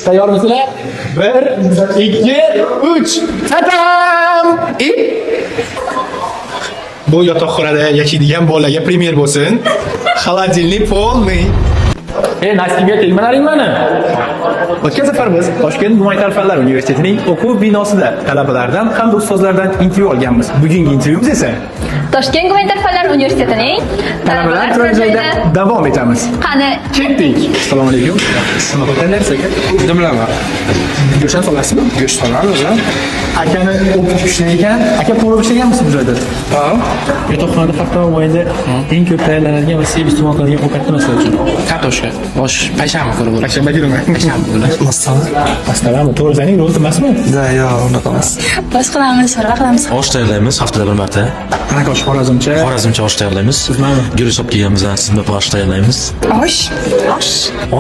Tayyormisizlar? 1, 2, 3. Tadam! Bu yotoqxonada yashaydigan bolaga premyer bo'lsin. Холодильник полный. Nasibga kelmalaring mana. O'tgan safar biz Toshkent gumanitar fanlar universitetining o'quv binosida talabalardan hamda ustozlardan intervyu olganmiz. Bugungi intervyumiz esa Toshkent gumanitar fanlar universitetining talabalar turar joyida davom etamiz. Qani Ketdik. Assalomu alaykum. Qanday narsaga? Bilaman. Go'sht solasizmi? Go'sht solamiz, ha? Akani o'qish ishlagan ekan. Aka ko'rib ishlaganmisiz bu joyda? Ha. Yotoqxonada hafta mobaynida eng ko'p tayyorlanadigan va sevib iste'mol qiladigan ovqat nimasi uchun? Kartoshka. Bosh payshanba ko'rib bo'ladi. Payshanba kunimi? Payshanba bo'ladi. Masalami, to'g'risaning ro'l emasmi? Yo'q, unaqa emas. Boshqalarni so'rab qilamiz. Osh tayyorlaymiz haftada bir marta. Qanaqa osh xorazmcha? Xorazmcha osh tayyorlaymiz. Sizmami? Guruch olib kelganmizdan sizga osh tayyorlaymiz. Osh.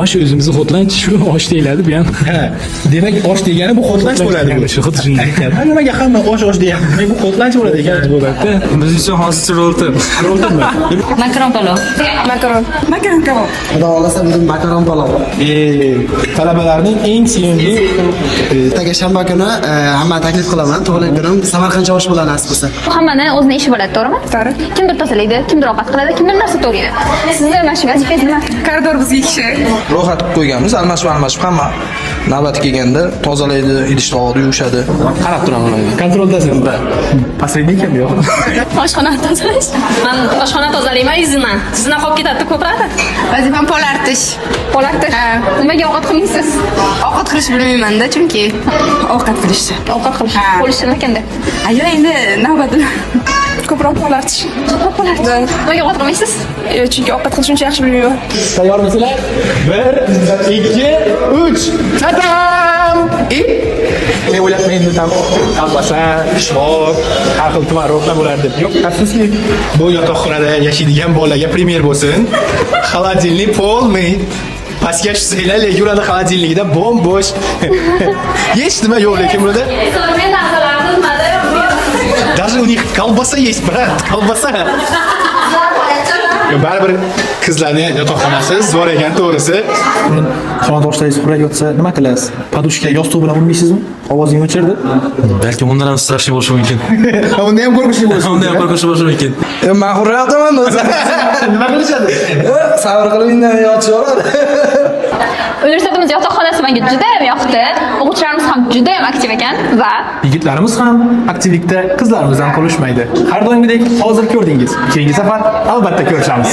Osh o'zimizni xotlanch shu osh deyiladi bu ham. Ha, demak osh degani bu xotlanch bo'ladi. Shu xuddi shunday. Nimaga hamma osh deyapti? Bu xotlanch bo'ladi ekan. Bo'ladi. Biz uchun hozircha roltim. makaron palov. Makaron kabob. Xudo xohlasa bugun makaron palov. Talabalarning eng sevimli Ertaga shanba kuni hamma taklif qilaman. Tug'ilgan kunim Samarqandcha osh bo'ladi nasib bo'lsa. Bu hammani o'zining ishi bo'ladi, to'g'rimi? To'g'ri. Kimdir tozalaydi, kimdir ovqat qiladi, kimdir narsa to'g'raydi. Sizning mana shu vazifangiz nima? Koridor bizga kishi. Ro'yxat qilib qo'yganmiz. Almashib hamma navbati kelganda tozalaydi, idish-tovoqni yuvishadi. Qarab turaman ularga. kontroldasiz. Posrednik ham yo'q. Oshxona tozalash. Men oshxona tozalayman, iziman. Sizdan qolib ketadi ko'pradi. Vazifam pol artish. Pol artish. Nimaga ovqat qilmaysiz? Ovqat qilish bilmayman-da, chunki ovqat qilishni. Ovqat qilish. Ha. Qo'lish nima ekanda? Ayo endi navbat ko'proq pol artish. Pol artish. Nimaga ovqat qilmaysiz? Chunki ovqat qilishni uncha yaxshi bilmayman. Tayyormisizlar? 1, 2, 3. Tadam! Men o'ylabman endi tam qalbasa, ishmoq, har xil tuman ro'qlar bo'lar deb. Yo'q, afsuski, bu yotoqxonada yashaydigan bolaga premyer bo'lsin. Холодильник полный. Pastga tushsanglar, lekin ularning холодильнигida bo'm-bo'sh. Hech nima yo'q lekin burada. Даже у них колбаса есть, брат, колбаса. Baribir qizlarning yotoqxonasi zo'r ekan, to'g'risi. Xonadoshlaringiz uxlab yotsa nima qilasiz? Podushka yostiq bilan urmaysizmi? Ovozingiz o'chirdi. Balki undan ham strashniy bo'lishi mumkin. Unda ham qo'rqinchli bo'lishi Undan ham qo'rqinchli bo'lishi mumkin. Men xurriyataman o'zi. Nima qilishadi? Sabr qilib indamay yotib yuboradi. Universitetimiz yotoqxonasi menga juda ham yoqdi. O'quvchilarimiz ham juda ham aktiv ekan va Yigitlarimiz ham aktivlikda qizlarimizdan qolishmaydi. Har doimgidek hozir ko'rdingiz. Keyingi safar albatta ko'rishamiz.